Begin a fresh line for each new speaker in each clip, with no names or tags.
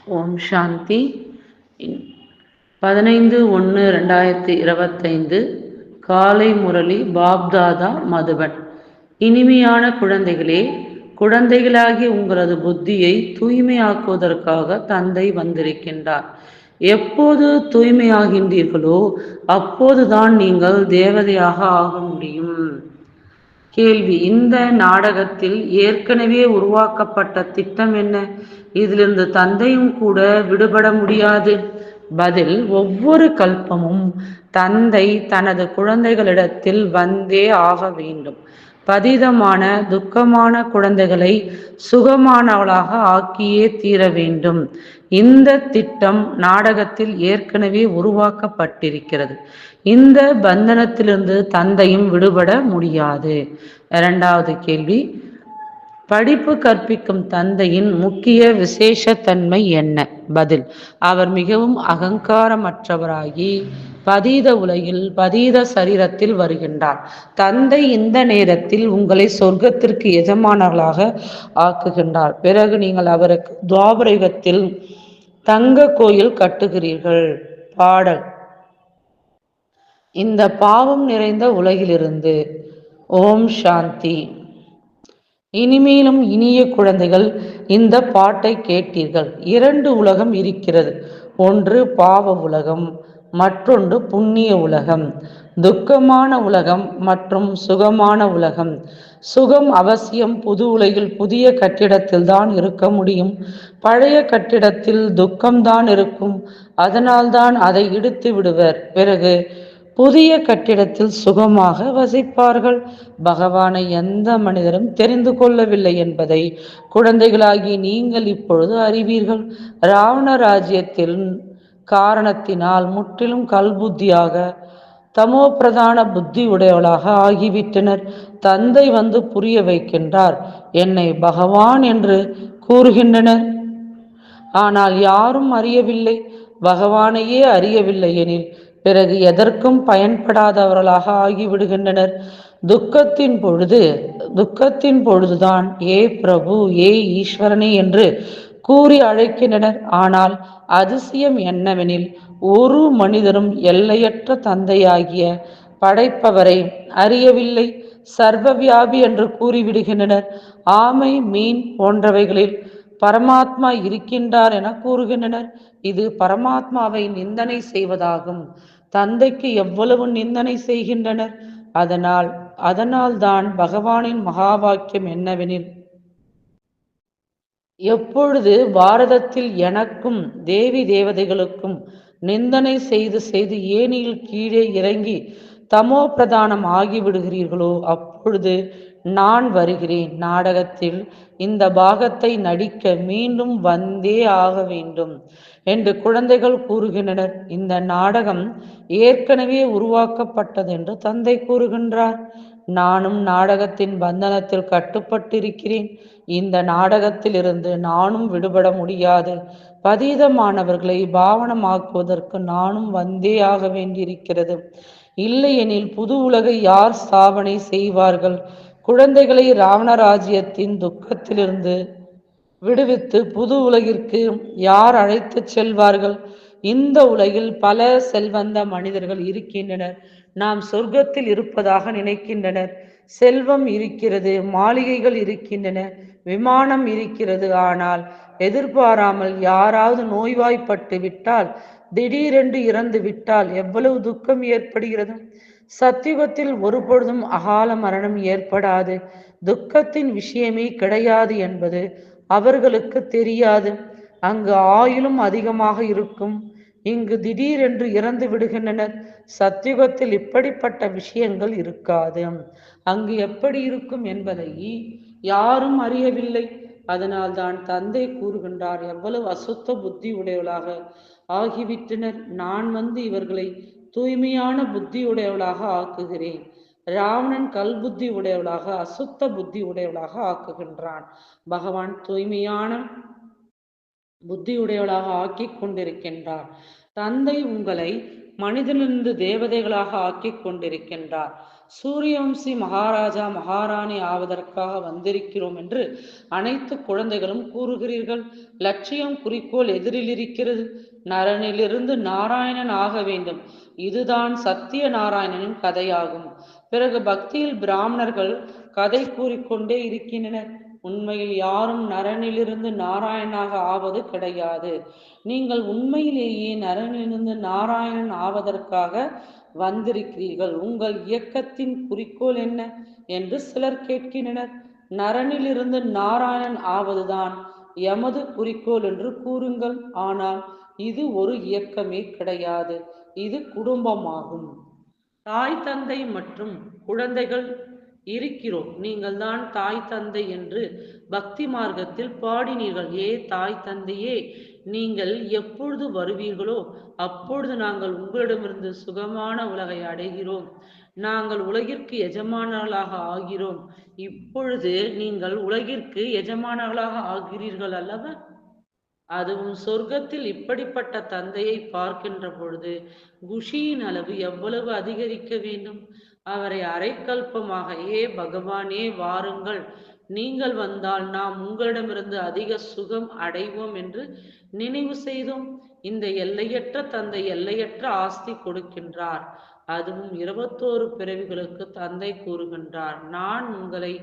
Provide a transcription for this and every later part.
ஓம் சாந்தி. 15/1/2025 காலை முரளி பாப்தாதா மதுபன். இனிமையான குழந்தைகளே, குழந்தைகளாகி உங்களது புத்தியை தூய்மையாக்குவதற்காக தந்தை வந்திருக்கின்றார். எப்போது தூய்மையாகின்றீர்களோ அப்போதுதான் நீங்கள் தேவதையாக ஆக முடியும். கேள்வி: இந்த நாடகத்தில் ஏற்கனவே உருவாக்கப்பட்ட திட்டம் என்ன? இதிலிருந்து தந்தையும் கூட விடுபட முடியாது. பதில்: ஒவ்வொரு கல்பமும் தந்தை தனது குழந்தைகளிடத்தில் வந்தே ஆக வேண்டும். பதீதமான துக்கமான குழந்தைகளை சுகமானவளாக ஆக்கியே தீர வேண்டும். இந்த திட்டம் நாடகத்தில் ஏற்கனவே உருவாக்கப்பட்டிருக்கிறது. இந்த பந்தனத்திலிருந்து தந்தையும் விடுபட முடியாது. இரண்டாவது கேள்வி: படிப்பு கற்பிக்கும் தந்தையின் முக்கிய விசேஷத்தன்மை என்ன? பதில்: அவர் மிகவும் அகங்காரமற்றவராகி பதீத உலகில் பதீத சரீரத்தில் வருகின்றார். தந்தை இந்த நேரத்தில் உங்களை சொர்க்கத்திற்கு எஜமானர்களாக ஆக்குகின்றார். பிறகு நீங்கள் அவருக்கு துவாபரயுகத்தில் தங்க கோயில் கட்டுகிறீர்கள். பாடல்: இந்த பாவம் நிறைந்த உலகிலிருந்து. ஓம் சாந்தி. இனிமேலும் இனிய குழந்தைகள், இந்த பாட்டை கேட்டீர்கள். 2 உலகம் இருக்கிறது. ஒன்று பாவ உலகம், மற்றொன்று புண்ணிய உலகம். துக்கமான உலகம் மற்றும் சுகமான உலகம். சுகம் அவசியம் புது உலகில் புதிய கட்டிடத்தில் தான் இருக்க முடியும். பழைய கட்டிடத்தில் துக்கம்தான் இருக்கும். அதனால்தான் அதை இடித்து விடுவர். பிறகு புதிய கட்டிடத்தில் சுகமாக வசிப்பார்கள். பகவானை எந்த மனிதரும் தெரிந்து கொள்ளவில்லை என்பதை குழந்தைகளாகி நீங்கள் இப்பொழுது அறிவீர்கள். ராவண ராஜ்யத்தின் காரணத்தினால் முற்றிலும் கல்புத்தியாக தமோ பிரதான புத்தி உடையவளாக ஆகிவிட்டனர். தந்தை வந்து புரிய வைக்கின்றார். என்னை பகவான் என்று கூறுகின்றனர், ஆனால் யாரும் அறியவில்லை. பகவானையே அறியவில்லை எனில் பிறகு எதற்கும் பயன்படாதவர்களாக ஆகிவிடுகின்றனர். துக்கத்தின் பொழுதுதான் ஏ பிரபு, ஏ ஈஸ்வரனே என்று கூறி அழைக்கின்றனர். ஆனால் அதிசயம் என்னவெனில், ஒரு மனிதரும் எல்லையற்ற தந்தையாகிய படைப்பவரை அறியவில்லை. சர்வவியாபி என்று கூறிவிடுகின்றனர். ஆமை, மீன் போன்றவைகளில் பரமாத்மா இருக்கின்றார் என கூறுகின்றனர். இது பரமாத்மாவை நிந்தனை செய்வதாகும். தந்தைக்கு எவ்வளவு நிந்தனை செய்கின்றனர். அதனால்தான் பகவானின் மகா வாக்கியம் என்னவெனில், எப்பொழுது பாரதத்தில் எனக்கும் தேவி தேவதைகளுக்கும் நிந்தனை செய்து செய்து ஏனியில் கீழே இறங்கி தமோ பிரதானம் ஆகிவிடுகிறீர்களோ அப்பொழுது நான் வருகிறேன். நாடகத்தில் இந்த பாகத்தை நடிக்க மீண்டும் வந்தே ஆக வேண்டும் என்று குழந்தைகள் கூறுகின்றனர். இந்த நாடகம் ஏற்கனவே உருவாக்கப்பட்டது என்று தந்தை கூறுகின்றார். நானும் நாடகத்தின் பந்தனத்தில் கட்டுப்பட்டிருக்கிறேன். இந்த நாடகத்தில் இருந்து நானும் விடுபட முடியாது. பதீதமானவர்களை பாவனமாக்குவதற்கு நானும் வந்தே ஆக வேண்டியிருக்கிறது. இல்லையெனில் புது உலகை யார் ஸ்தாபனை செய்வார்கள்? குழந்தைகளை ராவணராஜ்யத்தின் துக்கத்திலிருந்து விடுவித்து புது உலகிற்கு யார் அழைத்து செல்வார்கள்? இந்த உலகில் பல செல்வந்த மனிதர்கள் இருக்கின்றனர். நாம் சொர்க்கத்தில் இருப்பதாக நினைக்கின்றனர். செல்வம் இருக்கிறது, மாளிகைகள் இருக்கின்றன, விமானம் இருக்கிறது. ஆனால் எதிர்பாராமல் யாராவது நோய்வாய்ப்பட்டு விட்டால், திடீரென்று இறந்து விட்டால் எவ்வளவு துக்கம் ஏற்படுகிறது. சத்தியுகத்தில் ஒருபொழுதும் அகால மரணம் ஏற்படாது. துக்கத்தின் விஷயமே கிடையாது என்பது அவர்களுக்கு தெரியாது. அங்கு ஆயுளும் அதிகமாக இருக்கும். இங்கு திடீரென்று இறந்து விடுகின்றனர். சத்தியுகத்தில் இப்படிப்பட்ட விஷயங்கள் இருக்காது. அங்கு எப்படி இருக்கும் என்பதை யாரும் அறியவில்லை. அதனால்தான் தந்தை கூறுகின்றார், எவ்வளவு அசுத்த புத்தி உடையவளாக ஆகிவிட்டனர். நான் வந்து இவர்களை தூய்மையான புத்தி உடையவளாக ஆக்குகிறேன். ராவணன் கல்புத்தி உடையவளாக அசுத்த புத்தி உடையவளாக ஆக்குகின்றான். பகவான் தூய்மையான புத்தியுடையவளாக ஆக்கி கொண்டிருக்கின்றார். தந்தை உங்களை மனிதனிலிருந்து தேவதைகளாக ஆக்கி கொண்டிருக்கின்றார். சூரியவம்சி மகாராஜா மகாராணி ஆவதற்காக வந்திருக்கிறோம் என்று அனைத்து குழந்தைகளும் கூறுகிறீர்கள். லட்சியம் குறிக்கோள் எதிரில் இருக்கிறது. நரனிலிருந்து நாராயணன் ஆக வேண்டும். இதுதான் சத்திய நாராயணனின் கதையாகும். பிறகு பக்தியில் பிராமணர்கள் கதை கூறிக்கொண்டே இருக்கின்றனர். உண்மையில் யாரும் நரனிலிருந்து நாராயணனாக ஆவது கிடையாது. நீங்கள் உண்மையிலேயே நரனிலிருந்து நாராயணன் ஆவதற்காக வந்திருக்கிறீர்கள். உங்கள் இயக்கத்தின் குறிக்கோள் என்ன என்று சிலர் கேட்கின்றனர். நரனிலிருந்து நாராயணன் ஆவதுதான் எமது குறிக்கோள் என்று கூறுங்கள். ஆனால் இது ஒரு இயக்கமே கிடையாது, இது குடும்பமாகும். தாய் தந்தை மற்றும் குழந்தைகள் இருக்கிறோம். நீங்கள் தான் தாய் தந்தை என்று பக்தி மார்க்கத்தில் பாடினீர்கள். தாய் தந்தையே, நீங்கள் எப்பொழுது வருவீர்களோ அப்பொழுது நாங்கள் உங்களிடமிருந்து சுகமான உலகை அடைகிறோம். நாங்கள் உலகிற்கு எஜமானர்களாக ஆகிறோம். இப்பொழுது நீங்கள் உலகிற்கு எஜமானர்களாக ஆகிறீர்கள் அல்லவா? அதுவும் சொர்க்கத்தில் இப்படிப்பட்ட தந்தையை பார்க்கின்ற பொழுது குஷியின் அளவு எவ்வளவு அதிகரிக்க வேண்டும். அவரை அரைக்கல்பமாக பகவானே வாருங்கள், நீங்கள் வந்தால் நாம் உங்களிடமிருந்து அதிக சுகம் அடைவோம் என்று நினைவு செய்தோம். இந்த எல்லையற்ற தந்தை எல்லையற்ற ஆஸ்தி கொடுக்கின்றார். அதுவும் 21 பிறவிகளுக்கு தந்தை கூறுகின்றார், நான் உங்களை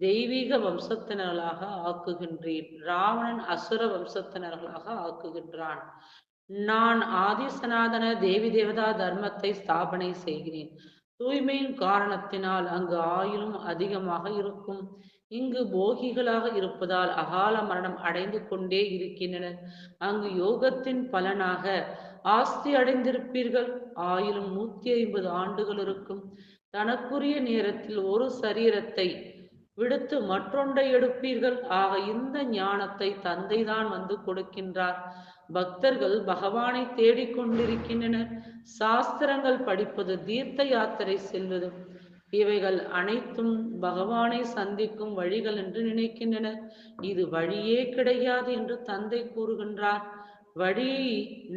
தெய்வீக வம்சத்தினர்களாக ஆக்குகின்றேன். ராவணன் அசுர வம்சத்தினர்களாக ஆக்குகின்றான். நான் ஆதி சனாதன தேவி தேவதா தர்மத்தை ஸ்தாபனை செய்கிறேன். தூய்மையின் காரணத்தினால் அங்கு ஆயுளும் அதிகமாக இருக்கும். இங்கு போகிகளாக இருப்பதால் அகால மரணம் அடைந்து கொண்டே இருக்கின்றனர். அங்கு யோகத்தின் பலனாக ஆஸ்தி அடைந்திருப்பீர்கள். ஆயிலும் 150 ஆண்டுகள் இருக்கும். தனக்குரிய நேரத்தில் ஒரு சரீரத்தை விடுத்து மற்றொன்றை எடுப்பீர்கள். ஆக இந்த ஞானத்தை தந்தைதான் வந்து கொடுக்கின்றார். பக்தர்கள் பகவானை தேடிக்கொண்டிருக்கின்றனர். சாஸ்திரங்கள் படிப்பது, தீர்த்த யாத்திரை செல்வது, இவைகள் அனைத்தும் பகவானை சந்திக்கும் வழிகள் என்று நினைக்கின்றனர். இது வழியே கிடையாது என்று தந்தை கூறுகின்றார். வழியை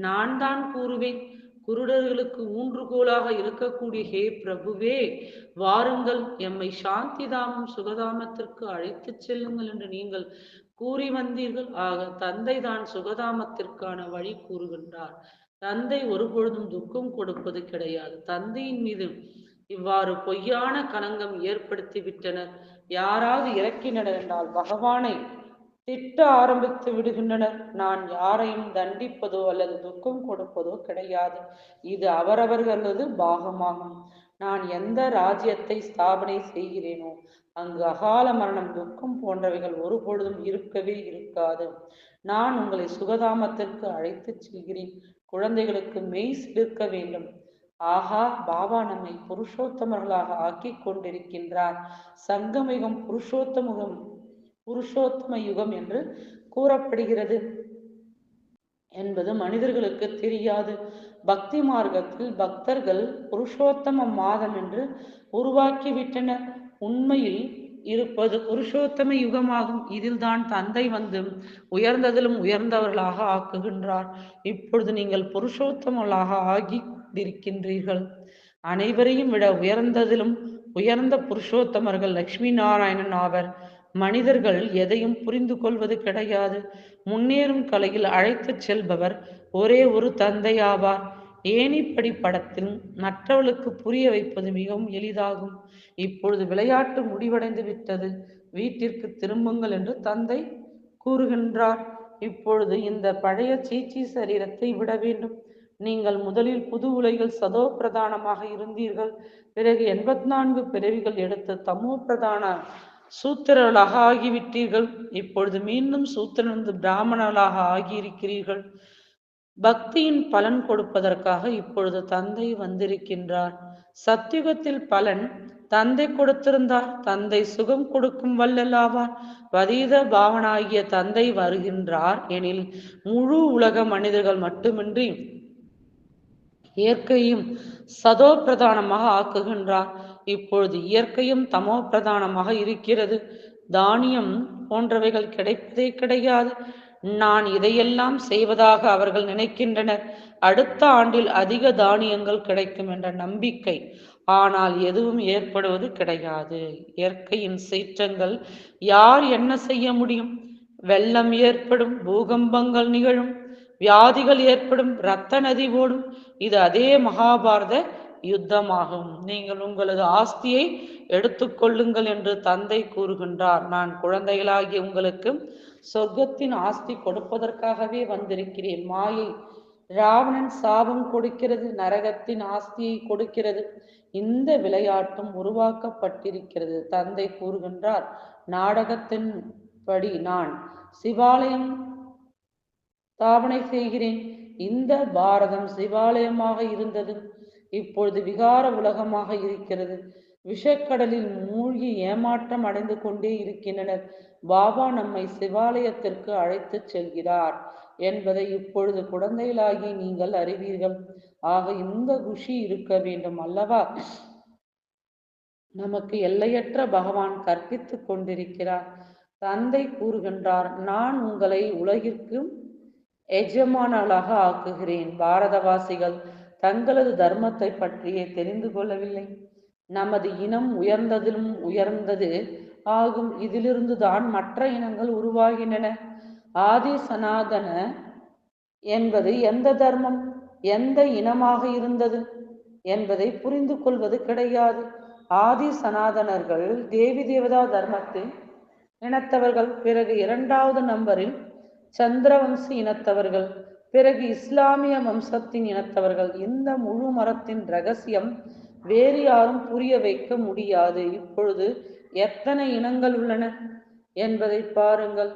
நான் தான் கூறுவேன். குருடர்களுக்கு ஊன்றுகோலாக இருக்கக்கூடிய பிரபுவே, வாருங்கள், எம்மை சாந்திதாமம் சுகதாமத்திற்கு அழைத்து செல்லுங்கள் என்று நீங்கள் கூறி வந்தீர்கள். ஆக தந்தை தான் சுகதாமத்திற்கான வழி கூறுகின்றார். தந்தை ஒருபொழுதும் துக்கம் கொடுப்பது கிடையாது. தந்தையின் மீது இவ்வாறு பொய்யான களங்கம் ஏற்படுத்தி விட்டனர். யாராவது இறக்கினர் என்றால் பகவானை திட்ட ஆரம்பித்து விடுகின்றனர். நான் யாரையும் தண்டிப்பதோ அல்லது துக்கம் கொடுப்பதோ கிடையாது. இது அவரவர்களது பாகமாகும். நான் எந்த ராஜ்யத்தை ஸ்தாபனை செய்கிறேனோ அங்கு அகால மரணம், துக்கம் போன்றவைகள் ஒரு பொழுதும் இருக்கவே இருக்காது. நான் உங்களை சுகதாமத்திற்கு அழைத்து செல்கிறேன். குழந்தைகளுக்கு மெய் சிலிர்க்க வேண்டும். ஆகா, பாபா நம்மை புருஷோத்தமர்களாக ஆக்கி கொண்டிருக்கின்றார். சங்கமயுகம் புருஷோத்தம யுகம் என்று கூறப்படுகிறது என்பது மனிதர்களுக்கு தெரியாது. பக்தி மார்க்கத்தில் பக்தர்கள் புருஷோத்தம மாதம் என்று உருவாக்கிவிட்டனர். உண்மையில் இருப்பது புருஷோத்தம யுகமாகும். இதில் தான் தந்தை வந்து உயர்ந்ததிலும் உயர்ந்தவர்களாக ஆக்குகின்றார். இப்பொழுது நீங்கள் புருஷோத்தமர்களாக ஆகி கொண்டிருக்கின்றீர்கள். அனைவரையும் விட உயர்ந்ததிலும் உயர்ந்த புருஷோத்தமர்கள் லட்சுமி நாராயணன் ஆவர். மனிதர்கள் எதையும் புரிந்து கொள்வது கிடையாது. முன்னேறும் கலையில் அழைத்து செல்பவர் ஒரே ஒரு தந்தை ஆவார். ஏணிப்படி படத்தில் மற்றவர்களுக்கு புரிய வைப்பது மிகவும் எளிதாகும். இப்பொழுது விளையாட்டு முடிவடைந்து விட்டது, வீட்டிற்கு திரும்புங்கள் என்று தந்தை கூறுகின்றார். இப்பொழுது இந்த பழைய சீச்சி சரீரத்தை விட வேண்டும். நீங்கள் முதலில் புது உலகில் சதோ பிரதானமாக இருந்தீர்கள். பிறகு 84 பிறவிகள் எடுத்து தமோ பிரதான சூத்திரர்களாக ஆகிவிட்டீர்கள். இப்பொழுது மீண்டும் சூத்திரனிருந்து பிராமணர்களாக ஆகியிருக்கிறீர்கள். பக்தியின் பலன் கொடுப்பதற்காக இப்பொழுது தந்தை வந்திருக்கின்றார். சத்தியுகத்தில் பலன் தந்தை கொடுத்திருந்தார். தந்தை சுகம் கொடுக்கும் வல்லலாவார். வதீத பாவனாகிய தந்தை வருகின்றார் எனில் முழு உலக மனிதர்கள் மட்டுமின்றி இயற்கையும் சதோ பிரதானமாக ஆக்குகின்றார். இப்பொழுது இயற்கையும் தமோ பிரதானமாக இருக்கிறது. தானியம் போன்றவைகள் கிடைப்பதே கிடையாது. நான் இதையெல்லாம் செய்வதாக அவர்கள் நினைக்கின்றனர். அடுத்த ஆண்டில் அதிக தானியங்கள் கிடைக்கும் என்ற நம்பிக்கை ஆனால் எதுவும் ஏற்படுவது கிடையாது. இயற்கையின் சீற்றங்கள் யார் என்ன செய்ய முடியும்? வெள்ளம் ஏற்படும், பூகம்பங்கள் நிகழும், வியாதிகள் ஏற்படும், இரத்த நதி ஓடும். இது அதே மகாபாரத யுத்தமாகும். நீங்கள் உங்களது ஆஸ்தியை எடுத்துக்கொள்ளுங்கள் என்று தந்தை கூறுகின்றார். நான் குழந்தைகளாகிய உங்களுக்கு சொர்க்கத்தின் ஆஸ்தி கொடுப்பதற்காகவே வந்திருக்கிறேன். மாயை ராவணன் சாபம் கொடுக்கிறது, நரகத்தின் ஆஸ்தியை கொடுக்கிறது. இந்த விளையாட்டும் உருவாக்கப்பட்டிருக்கிறது. தந்தை கூறுகின்றார், நாடகத்தின் படி நான் சிவாலயம் ஸ்தாபனை செய்கிறேன். இந்த பாரதம் சிவாலயமாக இருந்தது, இப்பொழுது விகார உலகமாக இருக்கிறது. விஷக்கடலில் மூழ்கி ஏமாற்றம் அடைந்து கொண்டே இருக்கின்றனர். பாபா நம்மை சிவாலயத்திற்கு அழைத்து செல்கிறார் என்பதை இப்பொழுது குழந்தைகளாகி நீங்கள் அறிவீர்கள். ஆக இந்த குஷி இருக்க வேண்டும் அல்லவா? நமக்கு எல்லையற்ற பகவான் கற்பித்துக் கொண்டிருக்கிறார். தந்தை கூறுகின்றார், நான் உங்களை உலகிற்கு எஜமானர்களாக ஆக்குகிறேன். பாரதவாசிகள் தங்களது தர்மத்தை பற்றியே தெரிந்து கொள்ளவில்லை. நமது இனம் உயர்ந்ததிலும் உயர்ந்தது ஆகும். இதிலிருந்து தான் மற்ற இனங்கள் உருவாகின்றன. ஆதி சனாதன என்பது எந்த தர்மம், எந்த இனமாக இருந்தது என்பதை புரிந்து கொள்வது கிடையாது. ஆதி சனாதனர்கள் தேவி தேவதா தர்மத்தில் இனத்தவர்கள், பிறகு இரண்டாவது நம்பரில் சந்திரவம்சி இனத்தவர்கள், பிறகு இஸ்லாமிய வம்சத்தின் இனத்தவர்கள். இந்த முழு மரத்தின் ரகசியம் வேறு யாரும் புரிய வைக்க முடியாது. இப்பொழுது எத்தனை இனங்கள் உள்ளன என்பதை பாருங்கள்,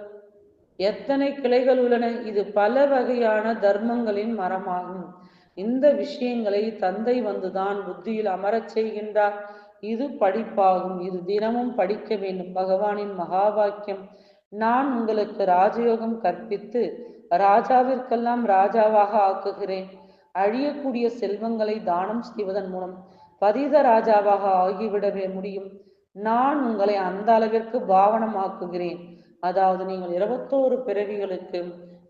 எத்தனை கிளைகள் உள்ளன. இது பல வகையான தர்மங்களின் மரமாகும். இந்த விஷயங்களை தந்தை வந்துதான் புத்தியில் அமரச் செய்கின்றார். இது படிப்பாகும். இது தினமும் படிக்க வேண்டும். பகவானின் மகா வாக்கியம், நான் உங்களுக்கு ராஜயோகம் கற்பித்து ராஜாவிற்கெல்லாம் ராஜாவாக ஆக்குகிறேன். அழியக்கூடிய செல்வங்களை தானம் செய்வதன் மூலம் பதித ராஜாவாக ஆகிவிடவே முடியும். நான் உங்களை அந்த அளவிற்கு பாவனமாக்குகிறேன். அதாவது நீங்கள் 21 பிறவிகளுக்கு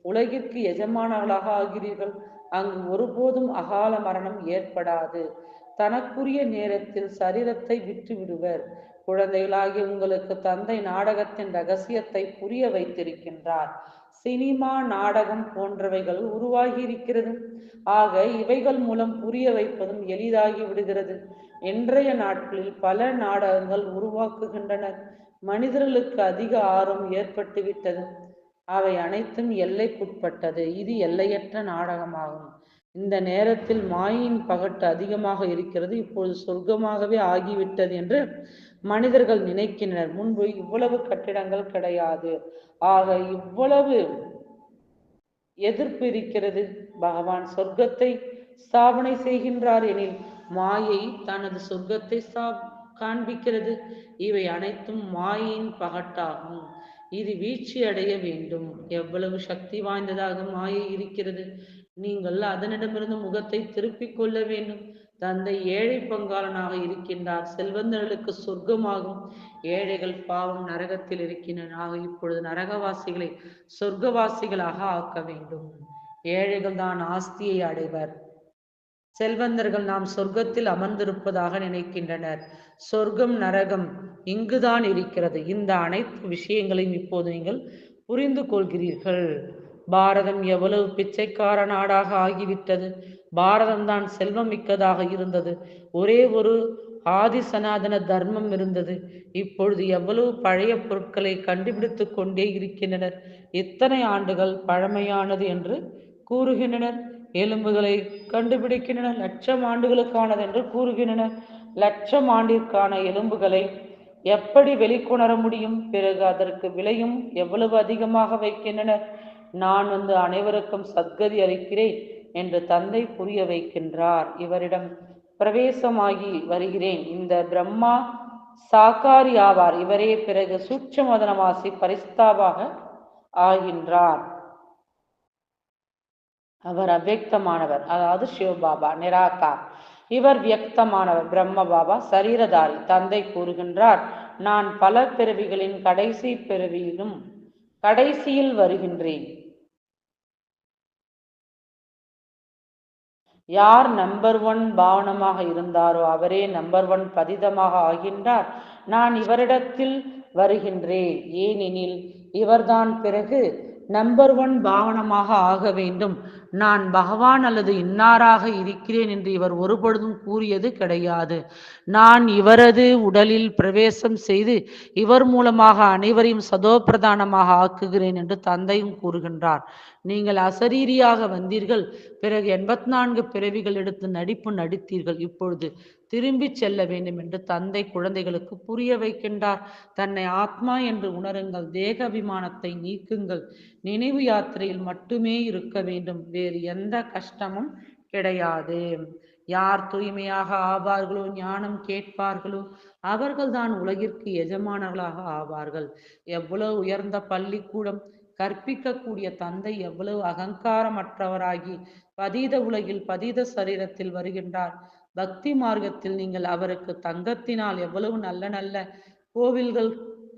உலகிற்கு எஜமானர்களாக ஆகிறீர்கள். அங்கு ஒருபோதும் அகால மரணம் ஏற்படாது. தனக்குரிய நேரத்தில் சரீரத்தை விட்டு விடுவர். குழந்தைகளாகிய உங்களுக்கு தந்தை நாடகத்தின் ரகசியத்தை புரிய வைத்திருக்கின்றார். சினிமா, நாடகம் போன்றவைகள் உருவாகி இருக்கிறது. ஆக இவைகள் மூலம் புரிய வைப்பதும் எளிதாகி விடுகிறது. இன்றைய நாட்களில் பல நாடகங்கள் உருவாக்குகின்றனர். மனிதர்களுக்கு அதிக ஆர்வம் ஏற்பட்டு விட்டது. அவை அனைத்தும் எல்லைக்குட்பட்டது. இது எல்லையற்ற நாடகமாகும். இந்த நேரத்தில் மாயின் பகட்டு அதிகமாக இருக்கிறது. இப்பொழுது சொர்க்கமாகவே ஆகிவிட்டது என்று மனிதர்கள் நினைக்கின்றனர். முன்பு இவ்வளவு கட்டிடங்கள் கிடையாது. ஆக இவ்வளவு எதிர்ப்பு இருக்கிறது. பகவான் சொர்க்கத்தை ஸ்தாபனை செய்கின்றார் எனில் மாயை தனது சொர்க்கத்தை காண்பிக்கிறது. இவை அனைத்தும் மாயின் பகட்டாகும். இது வீழ்ச்சி அடைய வேண்டும். எவ்வளவு சக்தி வாய்ந்ததாக மாயை இருக்கிறது. நீங்கள் அதனிடமிருந்து முகத்தை திருப்பிக் கொள்ள வேண்டும். தந்தை ஏழை பங்காளனாக இருக்கின்றார். செல்வந்தர்களுக்கு சொர்க்கமாகும். ஏழைகள் பாவம் நரகத்தில் இருக்கின்றன. இப்பொழுது நரகவாசிகளை சொர்க்கவாசிகளாக ஆக்க வேண்டும். ஏழைகள் தான் ஆஸ்தியை அடைவர். செல்வந்தர்கள் நாம் சொர்க்கத்தில் அமர்ந்திருப்பதாக நினைக்கின்றனர். சொர்க்கம் நரகம் இங்குதான் இருக்கிறது. இந்த அனைத்து விஷயங்களையும் இப்போது நீங்கள் புரிந்து கொள்கிறீர்கள். பாரதம் எவ்வளவு பிச்சைக்கார நாடாக ஆகிவிட்டது. பாரதம்தான் செல்வம் மிக்கதாக இருந்தது. ஒரே ஒரு ஆதி சனாதன தர்மம் இருந்தது. இப்பொழுது எவ்வளவு பழைய பொருட்களை கண்டுபிடித்து கொண்டே இருக்கின்றனர். இத்தனை ஆண்டுகள் பழமையானது என்று கூறுகின்றனர். எலும்புகளை கண்டுபிடிக்கின்றனர். 1,00,000 ஆண்டுகளுக்கானது என்று கூறுகின்றனர். 1,00,000 ஆண்டிற்கான எலும்புகளை எப்படி வெளிக்கொணர முடியும்? பிறகு அதற்கு விலையும் எவ்வளவு அதிகமாக வைக்கின்றனர். நான் வந்து அனைவருக்கும் சத்கதி அளிக்கிறேன் என்று தந்தை புரிய வைக்கின்றார். இவரிடம் பிரவேசமாகி வருகிறேன். இந்த பிரம்மா சாக்காரி ஆவார். இவரே பிறகு சூட்சமதனவாசி பரிஸ்தாபாக ஆகின்றார். அவர் அவ்யக்தமானவர், அதாவது சிவபாபா நிராகார். இவர் வியக்தமானவர், பிரம்ம பாபா சரீரதாரி. தந்தை கூறுகின்றார், நான் பல பிறவிகளின் கடைசி பிறவியிலும் கடைசியில் வருகின்றேன். யார் நம்பர் 1 பாவனமாக இருந்தாரோ அவரே நம்பர் 1 பதிதமாக ஆகின்றார். நான் இவரிடத்தில் வருகின்றேன், ஏனெனில் இவர்தான் பிறகு நம்பர் 1 பாவனமாக ஆக வேண்டும். நான் பகவான் அல்லது இன்னாராக இருக்கிறேன் என்று இவர் ஒருபொழுதும் கூறியது கிடையாது. நான் இவரது உடலில் பிரவேசம் செய்து இவர் மூலமாக அனைவரையும் சதோப்பிரதானமாக ஆக்குகிறேன் என்று தந்தையும் கூறுகின்றார். நீங்கள் அசரீரியாக வந்தீர்கள், பிறகு 84 பிறவிகள் எடுத்து நடிப்பு நடித்தீர்கள், இப்பொழுது திரும்பி செல்ல வேண்டும் என்று தந்தை குழந்தைகளுக்கு புரிய வைக்கின்றார். தன்னை ஆத்மா என்று உணருங்கள், தேக அபிமானத்தை நீக்குங்கள், நினைவு யாத்திரையில் மட்டுமே இருக்க வேண்டும், வேறு எந்த கஷ்டமும் கிடையாது. யார் தூய்மையாக ஆவார்களோ, ஞானம் கேட்பார்களோ, அவர்கள்தான் உலகிற்கு எஜமானர்களாக ஆவார்கள். எவ்வளவு உயர்ந்த பள்ளிக்கூடம்! கற்பிக்கக்கூடிய தந்தை எவ்வளவு அகங்காரமற்றவராகி பதீத உலகில் பதீத சரீரத்தில் வருகின்றார். பக்தி மார்க்கத்தில் நீங்கள் அவருக்கு தங்கத்தினால் எவ்வளவு நல்ல நல்ல கோவில்கள்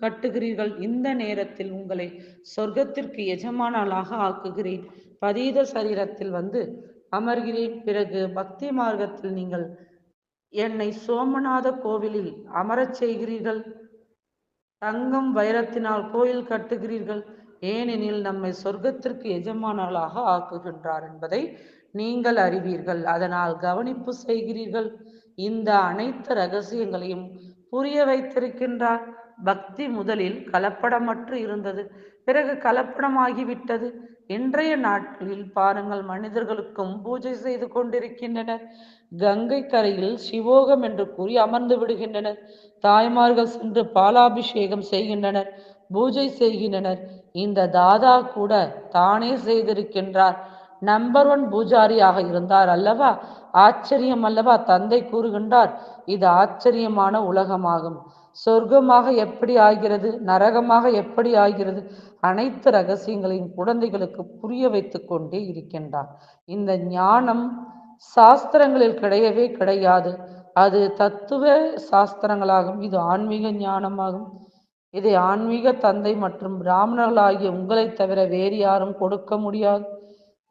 கட்டுகிறீர்கள். இந்த நேரத்தில் உங்களை சொர்க்கத்திற்கு எஜமானலாக ஆக்குகிறேன். பதீத சரீரத்தில் வந்து அமர்கிறேன். பிறகு பக்தி மார்க்கத்தில் நீங்கள் என்னை சோமநாத கோவிலில் அமரச் செய்கிறீர்கள். தங்கம் வைரத்தினால் கோயில் கட்டுகிறீர்கள். ஏனெனில் நம்மை சொர்க்கத்திற்கு எஜமானர்களாக ஆக்குகின்றார் என்பதை நீங்கள் அறிவீர்கள். அதனால் கவனிப்பு செய்கிறீர்கள். இந்த அனைத்து ரகசியங்களையும் புரிய வைத்திருக்கின்றார். பக்தி முதலில் கலப்படமற்று இருந்தது, பிறகு கலப்படமாகிவிட்டது. இன்றைய நாட்களில் பாருங்கள், மனிதர்களுக்கும் பூஜை செய்து கொண்டிருக்கின்றனர். கங்கை கரையில் சிவோகம் என்று கூறி அமர்ந்து விடுகின்றனர். தாய்மார்கள் சென்று பாலாபிஷேகம் செய்கின்றனர், பூஜை செய்கின்றனர். இந்த தாதா கூட தானே செய்திருக்கின்றார். நம்பர் 1 பூஜாரியாக இருந்தார் அல்லவா? ஆச்சரியம் அல்லவா? தந்தை கூறுகின்றார், இது ஆச்சரியமான உலகமாகும். சொர்க்கமாக எப்படி ஆகிறது, நரகமாக எப்படி ஆகிறது, அனைத்து ரகசியங்களையும் குழந்தைகளுக்கு புரிய வைத்து கொண்டே இருக்கின்றார். இந்த ஞானம் சாஸ்திரங்களில் கிடையவே கிடையாது. அது தத்துவ சாஸ்திரங்களாகும். இது ஆன்மீக ஞானமாகும். இதை ஆன்மீக தந்தை மற்றும் பிராமணர்களாகிய உங்களை தவிர வேறு யாரும் கொடுக்க முடியாது.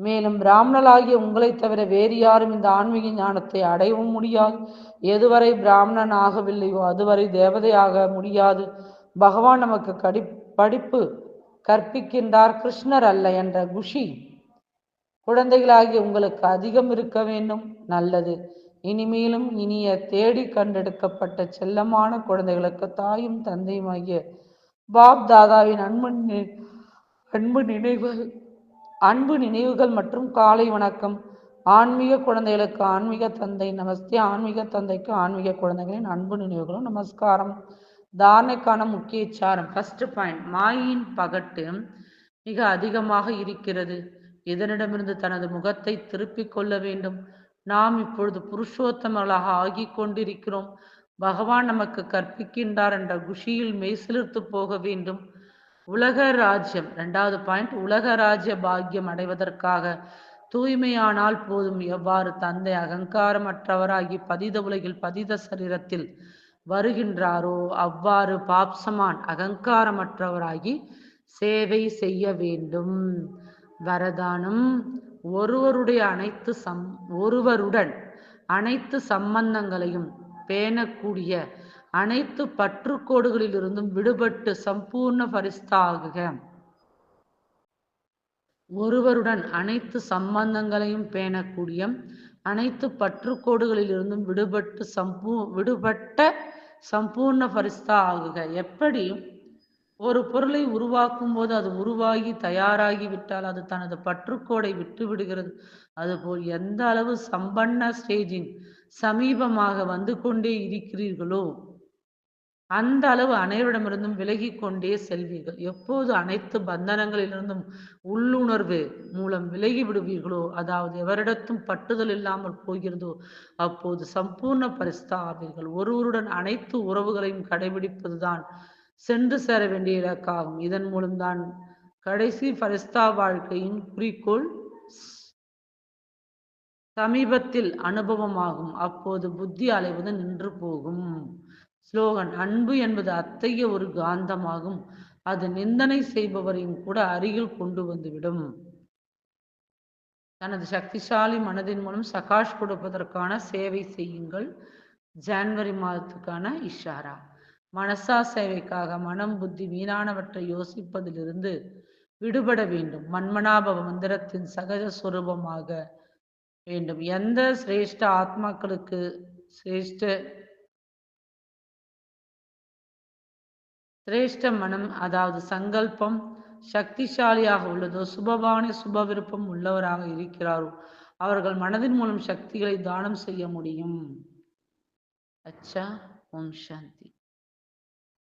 மேலும் பிராமணர்களாகிய உங்களை தவிர வேறு யாரும் இந்த ஆன்மீக ஞானத்தை அடையவும் முடியாது. எதுவரை பிராமணன் ஆகவில்லையோ அதுவரை தேவதையாக முடியாது. பகவான் நமக்கு படிப்பு கற்பிக்கின்றார், கிருஷ்ணர் அல்ல என்ற குஷி குழந்தைகளாகிய உங்களுக்கு அதிகம் இருக்க வேண்டும். நல்லது. இனிமேலும் இனிய தேடி கண்டெடுக்கப்பட்ட செல்லமான குழந்தைகளுக்கு தாயும் தந்தையுமாகிய பாப் தாதாவின் அன்பு நினைவுகள் மற்றும் காலை வணக்கம். ஆன்மீக குழந்தைகளுக்கு ஆன்மீக தந்தை நமஸ்தே. ஆன்மீக தந்தைக்கு ஆன்மீக குழந்தைகளின் அன்பு நினைவுகளும் நமஸ்காரம். தாரணைக்கான முக்கிய சாரம். ஃபர்ஸ்ட் பாயிண்ட், மாயின் பகட்டு மிக அதிகமாக இருக்கிறது. இதனிடமிருந்து தனது முகத்தை திருப்பிக் கொள்ள வேண்டும். நாம் இப்பொழுது புருஷோத்தமர்களாக ஆகிக் கொண்டிருக்கிறோம். பகவான் நமக்கு கற்பிக்கின்றார் என்ற குஷியில் மெய்சிலிர்த்து போக வேண்டும். உலக ராஜ்யம். 2வது பாயிண்ட், உலக ராஜ்ய பாக்கியம் அடைவதற்காக தூய்மையானால் போதும். எவ்வாறு தந்தை அகங்காரமற்றவராகி பதித உலகில் பதித சரீரத்தில் வருகின்றாரோ அவ்வாறு பாப்சமான் அகங்காரமற்றவராகி சேவை செய்ய வேண்டும். வரதானம். ஒருவருடன் அனைத்து சம்பந்தங்களையும் பேணக்கூடிய அனைத்து பற்றுக்கோடுகளிலிருந்தும் விடுபட்டு சம்பூர்ண பரிஸ்தா ஆகுக. ஒருவருடன் அனைத்து சம்பந்தங்களையும் பேணக்கூடிய அனைத்து பற்றுக்கோடுகளிலிருந்தும் விடுபட்ட சம்பூர்ண பரிஸ்தா ஆகுக. எப்படி ஒரு பொருளை உருவாக்கும் போது அது உருவாகி தயாராகி விட்டால் அது தனது பற்றுக்கோடை விட்டு விடுகிறது. அதுபோல் எந்த அளவு சம்பன்ன ஸ்டேஜின் சமீபமாக வந்து கொண்டே இருக்கிறீர்களோ அந்த அளவு அனைவரிடமிருந்தும் விலகி கொண்டே செல்வீர்கள். எப்போது அனைத்து பந்தனங்களிலிருந்தும் உள்ளுணர்வு மூலம் விலகி விடுவீர்களோ, அதாவது எவரிடத்தும் பட்டுதல் இல்லாமல் போகிறதோ, அப்போது சம்பூர்ண பரிஸ்தா ஆவீர்கள். ஒருவருடன் அனைத்து உறவுகளையும் கடைபிடிப்பதுதான் சென்று சேர வேண்டிய இலக்காகும். இதன் மூலம்தான் கடைசி பரிஸ்தா வாழ்க்கையின் குறிக்கோள் சமீபத்தில் அனுபவமாகும். அப்போது புத்தி அலைவது நின்று போகும். ஸ்லோகன். அன்பு என்பது அத்தகைய ஒரு காந்தமாகும், அது நிந்தனை செய்பவரையும் கூட அருகில் கொண்டு வந்துவிடும். தனது சக்திசாலி மனதின் மூலம் சகாஷ் கொடுப்பதற்கான சேவை செய்யுங்கள். ஜனவரி மாதத்துக்கான இஷாரா. மனசா சேவைக்காக மனம் புத்தி வீணானவற்றை யோசிப்பதிலிருந்து விடுபட வேண்டும். மன்மனாபவ மந்திரத்தின் சகஜ சுரூபமாக வேண்டும். எந்த சிரேஷ்ட ஆத்மாக்களுக்கு சிரேஷ்ட மனம் அதாவது சங்கல்பம் சக்திசாலியாக உள்ளதோ, சுபபான சுப விருப்பம் உள்ளவராக இருக்கிறாரோ அவர்கள் மனதின் மூலம் சக்திகளை தானம் செய்ய முடியும். அச்சா. ஓம் சாந்தி.